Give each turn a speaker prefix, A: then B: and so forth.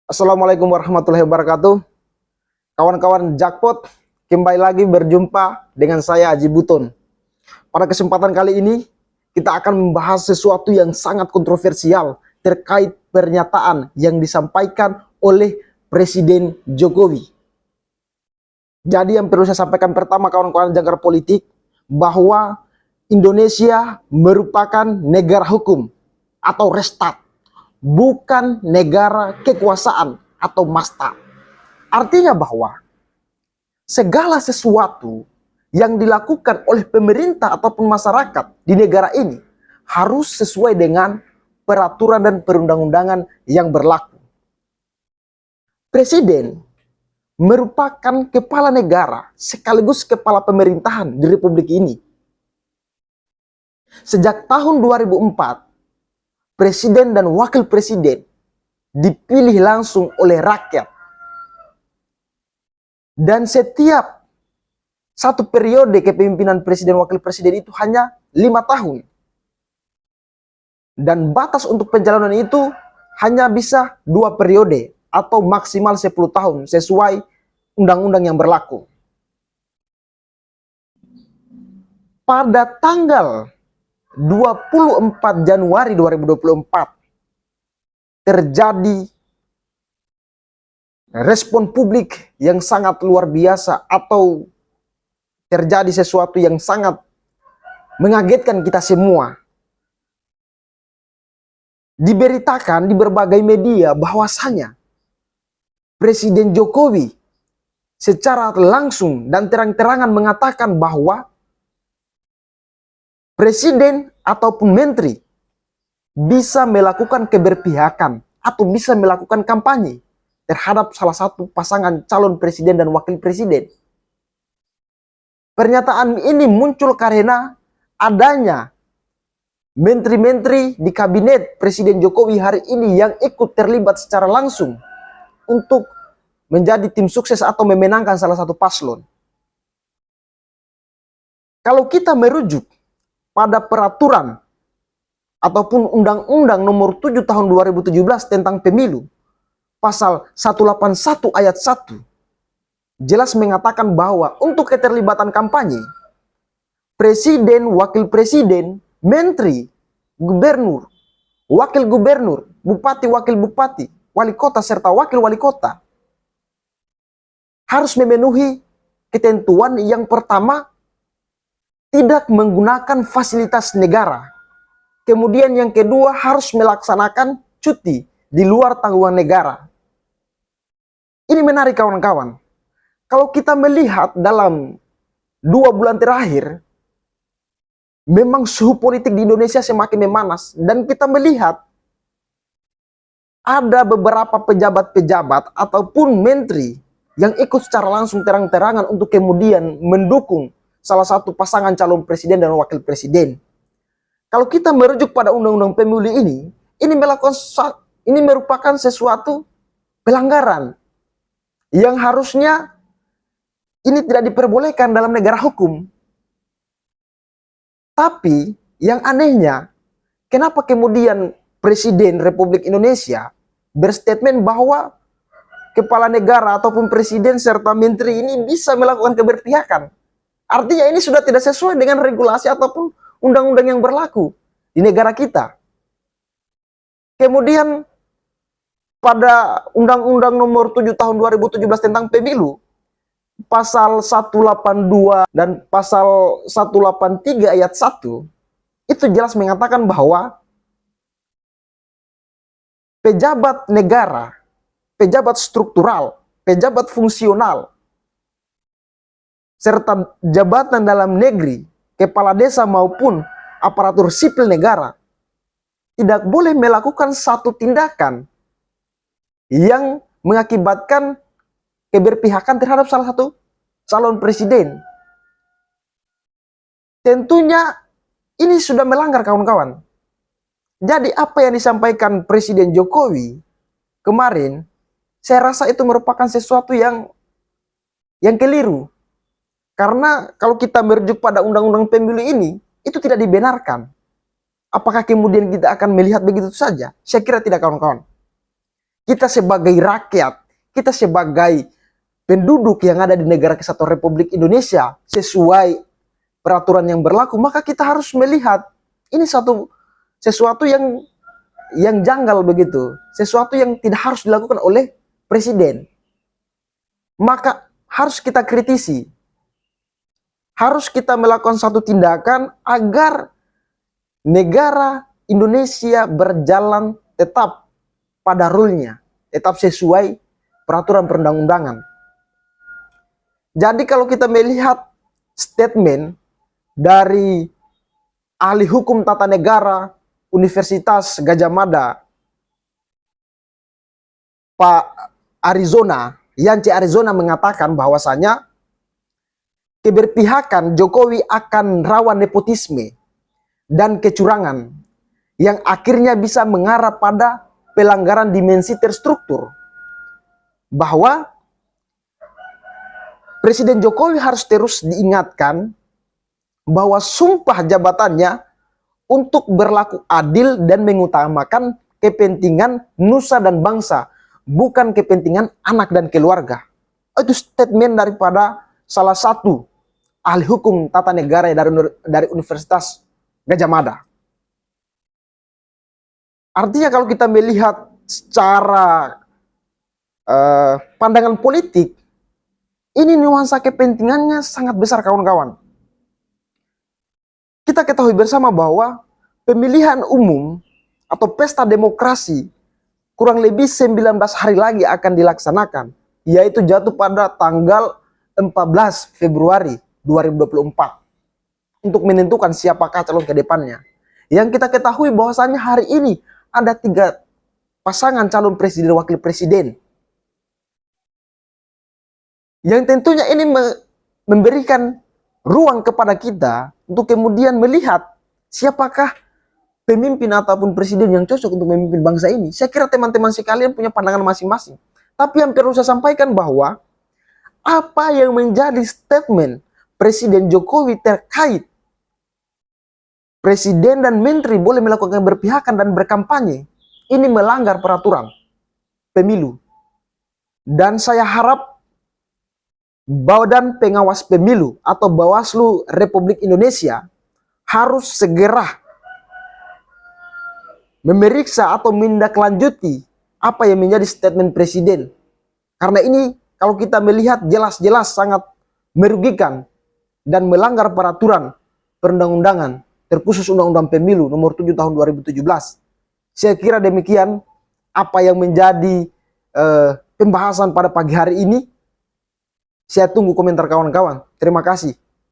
A: Assalamualaikum warahmatullahi wabarakatuh. Kawan-kawan Jackpot, kembali lagi berjumpa dengan saya Haji Buton. Pada kesempatan kali ini, kita akan membahas sesuatu yang sangat kontroversial terkait pernyataan yang disampaikan oleh Presiden Jokowi. Jadi yang perlu saya sampaikan pertama kawan-kawan jangkar politik, bahwa Indonesia merupakan negara hukum atau restat, bukan negara kekuasaan atau masta. Artinya bahwa segala sesuatu yang dilakukan oleh pemerintah ataupun masyarakat di negara ini harus sesuai dengan peraturan dan perundang-undangan yang berlaku. Presiden merupakan kepala negara sekaligus kepala pemerintahan di Republik ini. Sejak tahun 2004, presiden dan wakil presiden dipilih langsung oleh rakyat. Dan setiap satu periode kepemimpinan presiden wakil presiden itu hanya 5 tahun. Dan batas untuk pencalonan itu hanya bisa 2 periode atau maksimal 10 tahun sesuai undang-undang yang berlaku. Pada tanggal 24 Januari 2024 terjadi respon publik yang sangat luar biasa atau terjadi sesuatu yang sangat mengagetkan kita semua. Diberitakan di berbagai media bahwasanya Presiden Jokowi secara langsung dan terang-terangan mengatakan bahwa presiden ataupun menteri bisa melakukan keberpihakan atau bisa melakukan kampanye terhadap salah satu pasangan calon presiden dan wakil presiden. Pernyataan ini muncul karena adanya menteri-menteri di kabinet Presiden Jokowi hari ini yang ikut terlibat secara langsung untuk menjadi tim sukses atau memenangkan salah satu paslon. Kalau kita merujuk pada peraturan ataupun Undang-Undang Nomor 7 Tahun 2017 tentang Pemilu, Pasal 181 ayat 1, jelas mengatakan bahwa untuk keterlibatan kampanye, presiden, wakil presiden, menteri, gubernur, wakil gubernur, bupati, wakil bupati, wali kota, serta wakil wali kota harus memenuhi ketentuan yang pertama, tidak menggunakan fasilitas negara. Kemudian yang kedua, harus melaksanakan cuti di luar tanggungan negara. Ini menarik kawan-kawan. Kalau kita melihat dalam 2 bulan terakhir, memang suhu politik di Indonesia semakin memanas. Dan kita melihat ada beberapa pejabat-pejabat ataupun menteri yang ikut secara langsung terang-terangan untuk kemudian mendukung salah satu pasangan calon presiden dan wakil presiden. Kalau kita merujuk pada undang-undang pemilu ini merupakan sesuatu pelanggaran yang harusnya ini tidak diperbolehkan dalam negara hukum. Tapi yang anehnya, kenapa kemudian Presiden Republik Indonesia berstatement bahwa kepala negara ataupun presiden serta menteri ini bisa melakukan keberpihakan? Artinya ini sudah tidak sesuai dengan regulasi ataupun undang-undang yang berlaku di negara kita. Kemudian pada Undang-Undang Nomor 7 Tahun 2017 tentang Pemilu, Pasal 182 dan Pasal 183 ayat 1, itu jelas mengatakan bahwa pejabat negara, pejabat struktural, pejabat fungsional, serta jabatan dalam negeri, kepala desa maupun aparatur sipil negara tidak boleh melakukan satu tindakan yang mengakibatkan keberpihakan terhadap salah satu calon presiden. Tentunya ini sudah melanggar kawan-kawan. Jadi apa yang disampaikan Presiden Jokowi kemarin, saya rasa itu merupakan sesuatu yang keliru. Karena kalau kita merujuk pada undang-undang pemilu ini, itu tidak dibenarkan. Apakah kemudian kita akan melihat begitu saja? Saya kira tidak, kawan-kawan. Kita sebagai rakyat, kita sebagai penduduk yang ada di negara kesatuan Republik Indonesia, sesuai peraturan yang berlaku, maka kita harus melihat ini sesuatu yang janggal begitu, sesuatu yang tidak harus dilakukan oleh presiden. Maka harus kita kritisi, harus kita melakukan satu tindakan agar negara Indonesia berjalan tetap pada rule-nya, tetap sesuai peraturan perundang-undangan. Jadi kalau kita melihat statement dari ahli hukum tata negara Universitas Gadjah Mada, Pak Yance Arizona mengatakan bahwasanya keberpihakan Jokowi akan rawan nepotisme dan kecurangan yang akhirnya bisa mengarah pada pelanggaran dimensi terstruktur. Bahwa Presiden Jokowi harus terus diingatkan bahwa sumpah jabatannya untuk berlaku adil dan mengutamakan kepentingan nusa dan bangsa, bukan kepentingan anak dan keluarga. Itu statement daripada salah satu ahli hukum tata negara dari Universitas Gadjah Mada. Artinya kalau kita melihat secara pandangan politik, ini nuansa kepentingannya sangat besar, kawan-kawan. Kita ketahui bersama bahwa pemilihan umum atau pesta demokrasi kurang lebih 19 hari lagi akan dilaksanakan, yaitu jatuh pada tanggal 14 Februari 2024 untuk menentukan siapakah calon ke depannya. Yang kita ketahui bahwasannya hari ini ada 3 pasangan calon presiden wakil presiden, yang tentunya ini memberikan ruang kepada kita untuk kemudian melihat siapakah pemimpin ataupun presiden yang cocok untuk memimpin bangsa ini. Saya kira teman-teman sekalian punya pandangan masing-masing. Tapi yang perlu saya sampaikan bahwa apa yang menjadi statement Presiden Jokowi terkait presiden dan menteri boleh melakukan berpihakan dan berkampanye, ini melanggar peraturan pemilu. Dan saya harap Badan Pengawas Pemilu atau Bawaslu Republik Indonesia harus segera memeriksa atau menindaklanjuti apa yang menjadi statement presiden. Karena ini kalau kita melihat jelas-jelas sangat merugikan dan melanggar peraturan perundang-undangan, terkhusus Undang-Undang Pemilu nomor 7 tahun 2017. Saya kira demikian apa yang menjadi pembahasan pada pagi hari ini. Saya tunggu komentar kawan-kawan. Terima kasih.